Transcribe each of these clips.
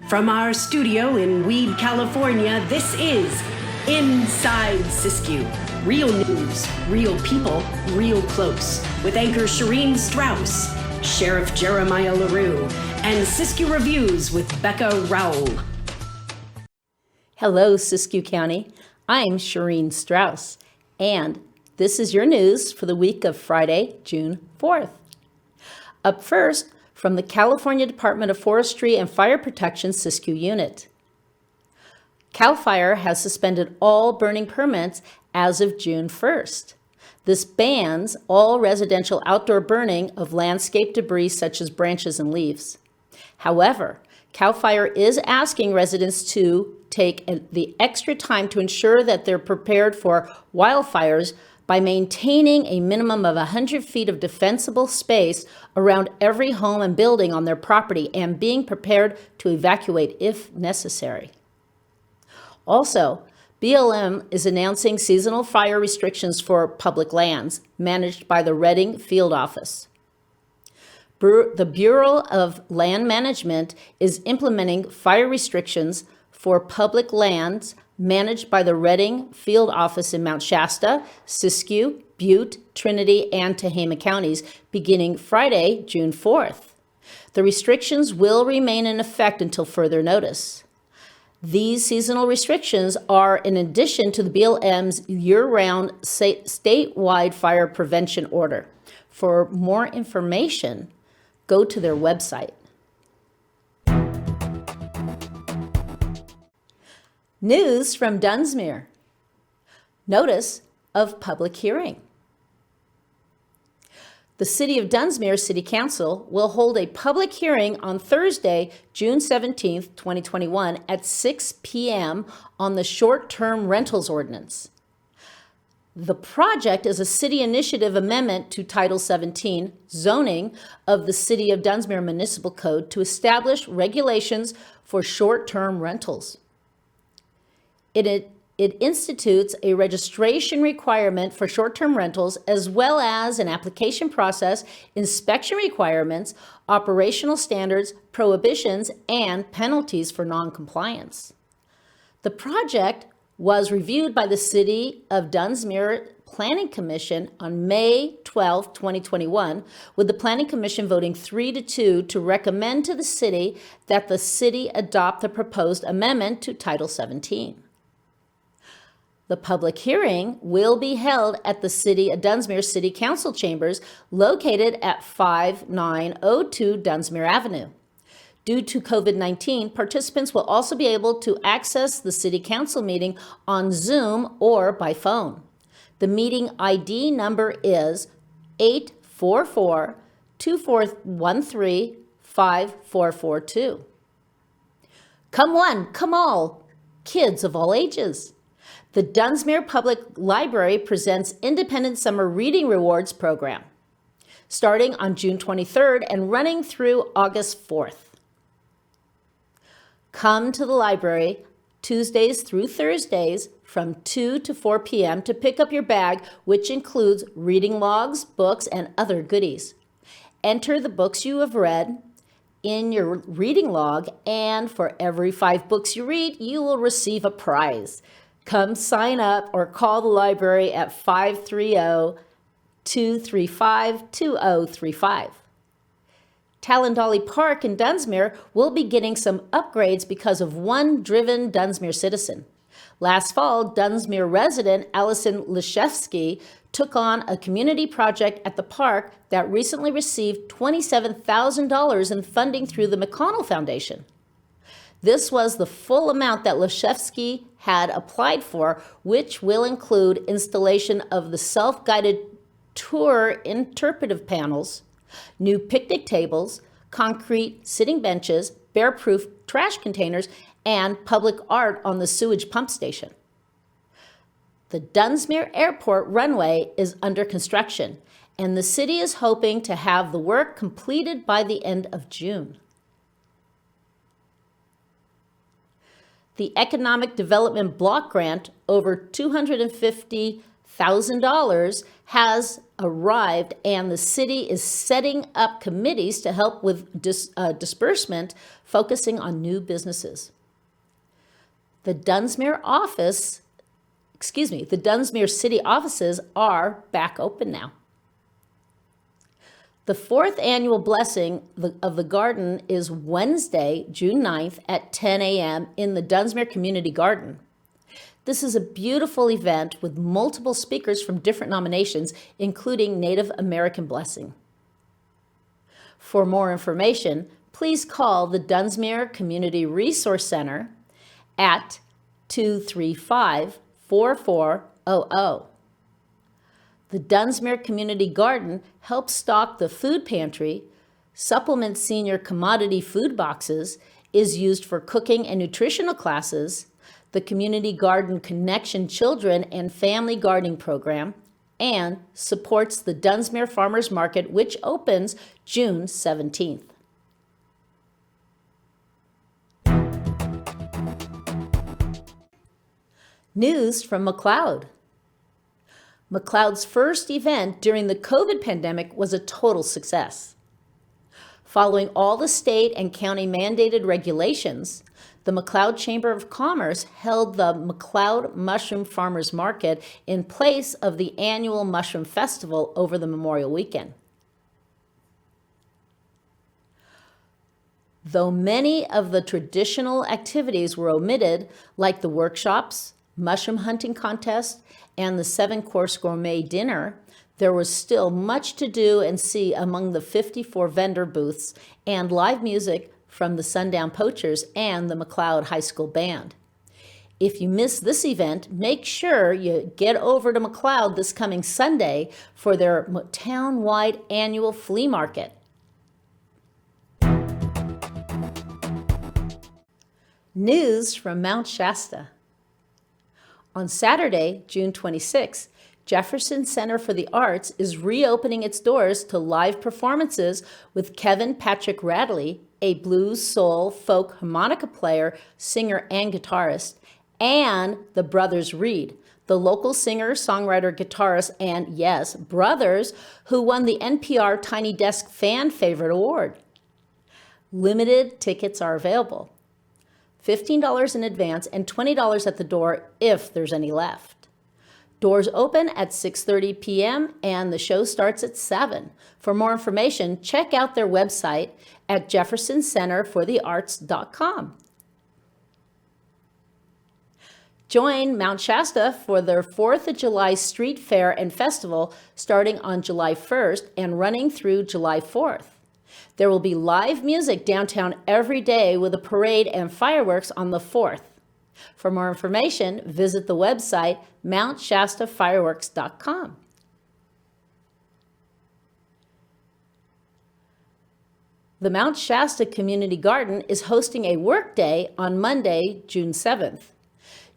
From our studio in Weed, California, this is Inside Siskiyou. Real news, real people, real close. With anchor Shireen Strauss, Sheriff Jeremiah LaRue, and Siskiyou Reviews with Becca Rowell. Hello, Siskiyou County. I'm Shireen Strauss, and this is your news for the week of Friday, June 4th. Up first, from the California Department of Forestry and Fire Protection Siskiyou Unit. CAL FIRE has suspended all burning permits as of June 1st. This bans all residential outdoor burning of landscape debris such as branches and leaves. However, CAL FIRE is asking residents to take the extra time to ensure that they're prepared for wildfires by maintaining a minimum of 100 feet of defensible space around every home and building on their property and being prepared to evacuate if necessary. Also, BLM is announcing seasonal fire restrictions for public lands managed by the Redding Field Office. The Bureau of Land Management is implementing fire restrictions for public lands managed by the Redding Field Office in Mount Shasta, Siskiyou, Butte, Trinity, and Tehama counties beginning Friday, June 4th. The restrictions will remain in effect until further notice. These seasonal restrictions are in addition to the BLM's year-round statewide fire prevention order. For more information, go to their website. News from Dunsmere. Notice of public hearing. The City of Dunsmere City Council will hold a public hearing on Thursday, June 17th, 2021 at 6 p.m. on the short-term rentals ordinance. The project is a city initiative amendment to Title 17 zoning of the City of Dunsmere Municipal Code to establish regulations for short-term rentals. It institutes a registration requirement for short-term rentals as well as an application process, inspection requirements, operational standards, prohibitions, and penalties for non-compliance. The project was reviewed by the City of Dunsmere Planning Commission on May 12, 2021, with the Planning Commission voting 3-2 to recommend to the city that the city adopt the proposed amendment to Title 17. The public hearing will be held at the City of Dunsmere City Council Chambers located at 5902 Dunsmere Avenue. Due to COVID-19, participants will also be able to access the City Council meeting on Zoom or by phone. The meeting ID number is 844-2413-5442. Come one, come all, kids of all ages. The Dunsmere Public Library presents Independent Summer Reading Rewards program, starting on June 23rd and running through August 4th. Come to the library Tuesdays through Thursdays from 2 to 4 p.m. to pick up your bag, which includes reading logs, books, and other goodies. Enter the books you have read in your reading log, and for every 5 books you read, you will receive a prize. Come sign up or call the library at 530-235-2035. Talendale Park in Dunsmere will be getting some upgrades because of one driven Dunsmere citizen. Last fall, Dunsmere resident Allison Leshevsky took on a community project at the park that recently received $27,000 in funding through the McConnell Foundation. This was the full amount that Leshevsky had applied for, which will include installation of the self-guided tour interpretive panels, new picnic tables, concrete sitting benches, bear-proof trash containers, and public art on the sewage pump station. The Dunsmere Airport runway is under construction, and the city is hoping to have the work completed by the end of June. The Economic Development Block Grant, over $250,000, has arrived, and the city is setting up committees to help with disbursement, focusing on new businesses. The Dunsmere city offices are back open now. The 4th annual blessing of the garden is Wednesday, June 9th at 10 a.m. in the Dunsmere Community Garden. This is a beautiful event with multiple speakers from different denominations, including Native American blessing. For more information, please call the Dunsmere Community Resource Center at 235-4400. The Dunsmere Community Garden helps stock the food pantry, supplements senior commodity food boxes, is used for cooking and nutritional classes, the Community Garden Connection Children and Family Gardening Program, and supports the Dunsmere Farmers Market, which opens June 17th. News from McLeod. McLeod's first event during the COVID pandemic was a total success. Following all the state and county mandated regulations, the McLeod Chamber of Commerce held the McLeod Mushroom Farmers Market in place of the annual Mushroom Festival over the Memorial Weekend. Though many of the traditional activities were omitted, like the workshops, mushroom hunting contest, and the 7-course gourmet dinner, there was still much to do and see among the 54 vendor booths and live music from the Sundown Poachers and the McLeod High School Band. If you miss this event, make sure you get over to McLeod this coming Sunday for their town-wide annual flea market. News from Mount Shasta. On Saturday, June 26, Jefferson Center for the Arts is reopening its doors to live performances with Kevin Patrick Radley, a blues, soul, folk harmonica player, singer, and guitarist, and the Brothers Reed, the local singer, songwriter, guitarist, and yes, brothers, who won the NPR Tiny Desk Fan Favorite Award. Limited tickets are available. $15 in advance and $20 at the door if there's any left. Doors open at 6:30 p.m. and the show starts at 7. For more information, check out their website at jeffersoncenterforthearts.com. Join Mount Shasta for their 4th of July Street Fair and Festival starting on July 1st and running through July 4th. There will be live music downtown every day with a parade and fireworks on the 4th. For more information, visit the website mountShastaFireworks.com. The Mount Shasta Community Garden is hosting a work day on Monday, June 7th.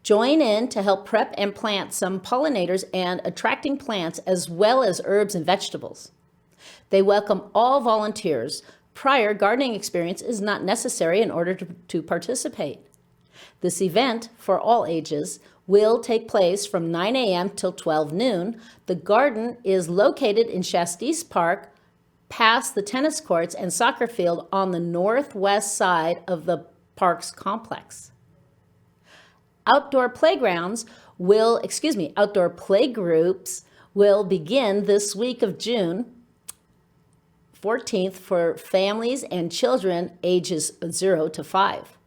Join in to help prep and plant some pollinators and attracting plants as well as herbs and vegetables. They welcome all volunteers. Prior gardening experience is not necessary in order to participate. This event, for all ages, will take place from 9 a.m. till 12 noon. The garden is located in Shastis Park, past the tennis courts and soccer field on the northwest side of the park's complex. Outdoor playgroups will begin this week of June 14th for families and children ages 0 to 5.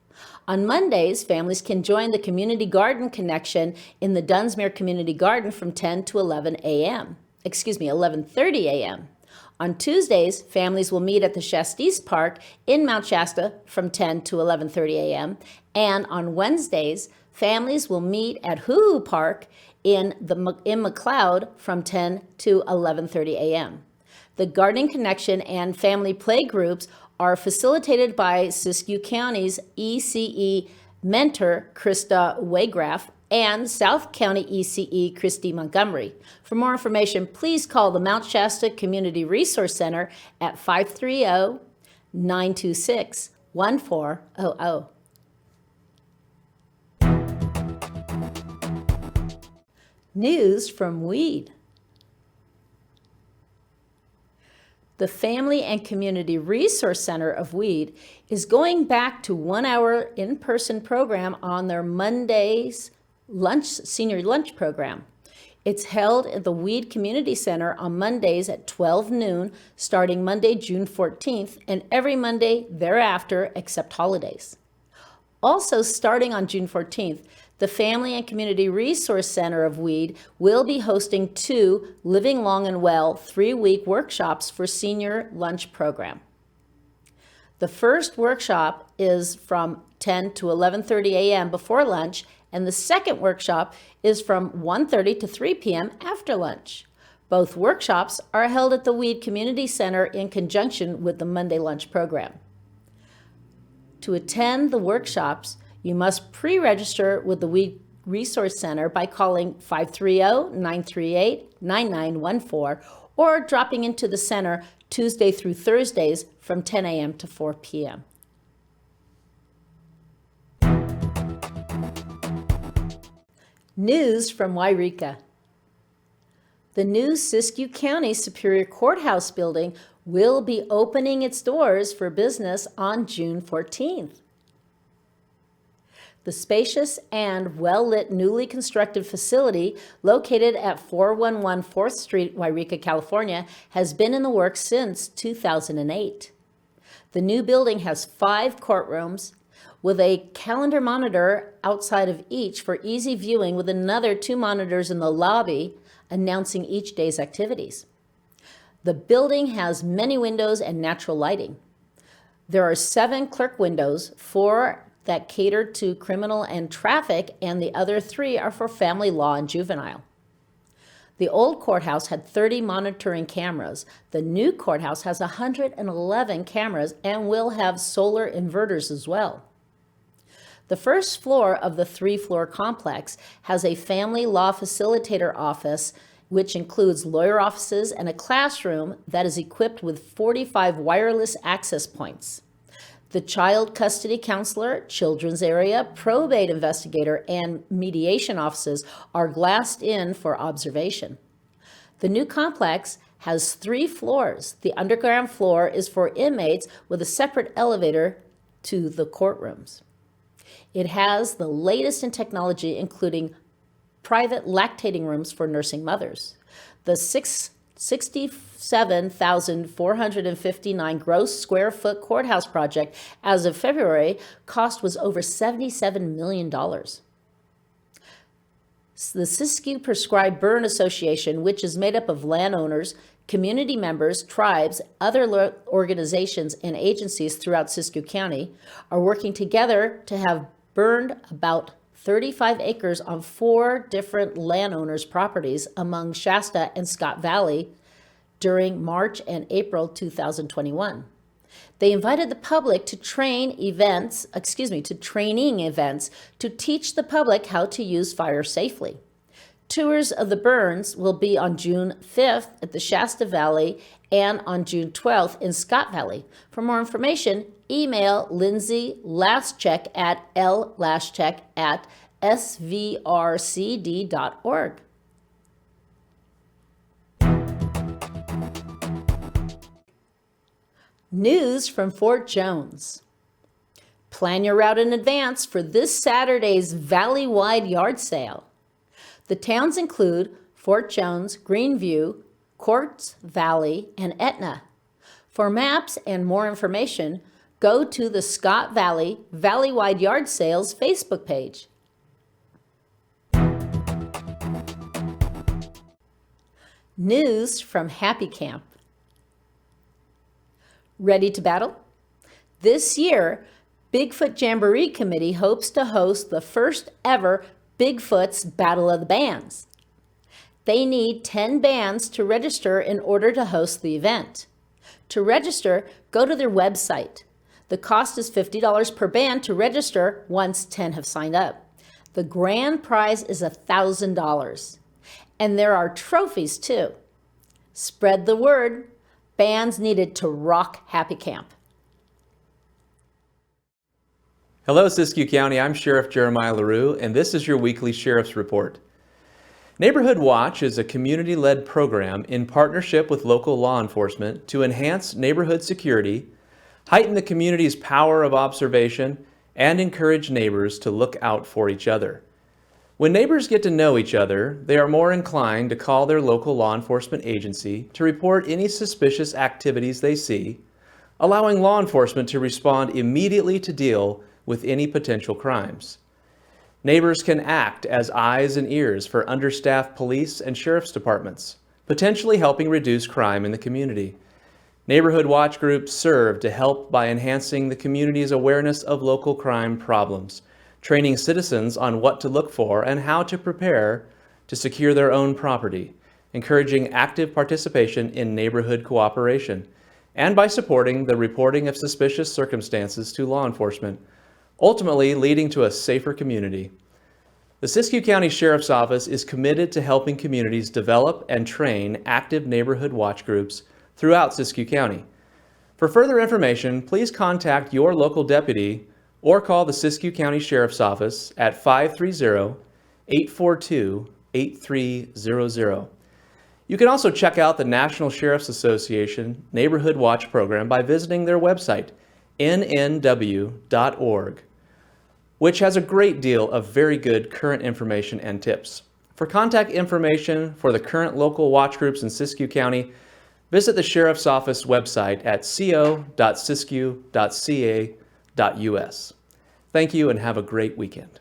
On Mondays, families can join the Community Garden Connection in the Dunsmere Community Garden from 10 to 11:30 a.m. On Tuesdays, families will meet at the Shastis Park in Mount Shasta from 10 to 11:30 a.m. And on Wednesdays, families will meet at Hoo Park in McLeod from 10 to 11:30 a.m. The Gardening Connection and family play groups are facilitated by Siskiyou County's ECE mentor, Krista Waygraf, and South County ECE, Christy Montgomery. For more information, please call the Mount Shasta Community Resource Center at 530-926-1400. News from Weed. The Family and Community Resource Center of Weed is going back to 1 hour in-person program on their Mondays senior lunch program. It's held at the Weed Community Center on Mondays at 12 noon, starting Monday, June 14th, and every Monday thereafter, except holidays. Also, starting on June 14th, the Family and Community Resource Center of Weed will be hosting 2 Living Long and Well 3-week workshops for senior lunch program. The first workshop is from 10 to 11:30 a.m. before lunch, and the second workshop is from 1:30 to 3 p.m. after lunch. Both workshops are held at the Weed Community Center in conjunction with the Monday lunch program. To attend the workshops, you must pre-register with the Weed Resource Center by calling 530-938-9914 or dropping into the center Tuesday through Thursdays from 10 a.m. to 4 p.m. News from Yreka. The new Siskiyou County Superior Courthouse building will be opening its doors for business on June 14th. The spacious and well-lit newly constructed facility located at 411 4th Street, Yreka, California, has been in the works since 2008. The new building has 5 courtrooms with a calendar monitor outside of each for easy viewing, with another 2 monitors in the lobby announcing each day's activities. The building has many windows and natural lighting. There are 7 clerk windows, 4 that cater to criminal and traffic, and the other 3 are for family law and juvenile. The old courthouse had 30 monitoring cameras. The new courthouse has 111 cameras and will have solar inverters as well. The first floor of the 3-floor complex has a family law facilitator office, which includes lawyer offices and a classroom that is equipped with 45 wireless access points. The child custody counselor, children's area, probate investigator, and mediation offices are glassed in for observation. The new complex has 3 floors. The underground floor is for inmates with a separate elevator to the courtrooms. It has the latest in technology, including private lactating rooms for nursing mothers. The 67,459 gross square foot courthouse project as of February cost was over $77 million. The Siskiyou Prescribed Burn Association, which is made up of landowners, community members, tribes, other organizations, and agencies throughout Siskiyou County, are working together to have burned about 35 acres on 4 different landowners' properties among Shasta and Scott Valley during March and April 2021. They invited the public to training events to teach the public how to use fire safely. Tours of the burns will be on June 5th at the Shasta Valley and on June 12th in Scott Valley. For more information, email Lindsay Laschek at laschek@svrcd.org. News from Fort Jones. Plan your route in advance for this Saturday's Valley-wide yard sale. The towns include Fort Jones, Greenview, Quartz Valley, and Etna. For maps and more information, go to the Scott Valley Valley-wide Yard Sales Facebook page. News from Happy Camp. Ready to battle? This year, Bigfoot Jamboree Committee hopes to host the first ever Bigfoot's Battle of the Bands. They need 10 bands to register in order to host the event. To register, go to their website. The cost is $50 per band to register once 10 have signed up. The grand prize is $1,000. And there are trophies too. Spread the word. Bands needed to rock Happy Camp. Hello, Siskiyou County. I'm Sheriff Jeremiah LaRue, and this is your weekly Sheriff's Report. Neighborhood Watch is a community-led program in partnership with local law enforcement to enhance neighborhood security, heighten the community's power of observation, and encourage neighbors to look out for each other. When neighbors get to know each other, they are more inclined to call their local law enforcement agency to report any suspicious activities they see, allowing law enforcement to respond immediately to deal with any potential crimes. Neighbors can act as eyes and ears for understaffed police and sheriff's departments, potentially helping reduce crime in the community. Neighborhood watch groups serve to help by enhancing the community's awareness of local crime problems, training citizens on what to look for and how to prepare to secure their own property, encouraging active participation in neighborhood cooperation, and by supporting the reporting of suspicious circumstances to law enforcement, ultimately leading to a safer community. The Siskiyou County Sheriff's Office is committed to helping communities develop and train active neighborhood watch groups throughout Siskiyou County. For further information, please contact your local deputy or call the Siskiyou County Sheriff's Office at 530-842-8300. You can also check out the National Sheriff's Association Neighborhood Watch Program by visiting their website, nnw.org, which has a great deal of very good current information and tips. For contact information for the current local watch groups in Siskiyou County, visit the Sheriff's Office website at co.siskiyou.ca.us. Thank you and have a great weekend.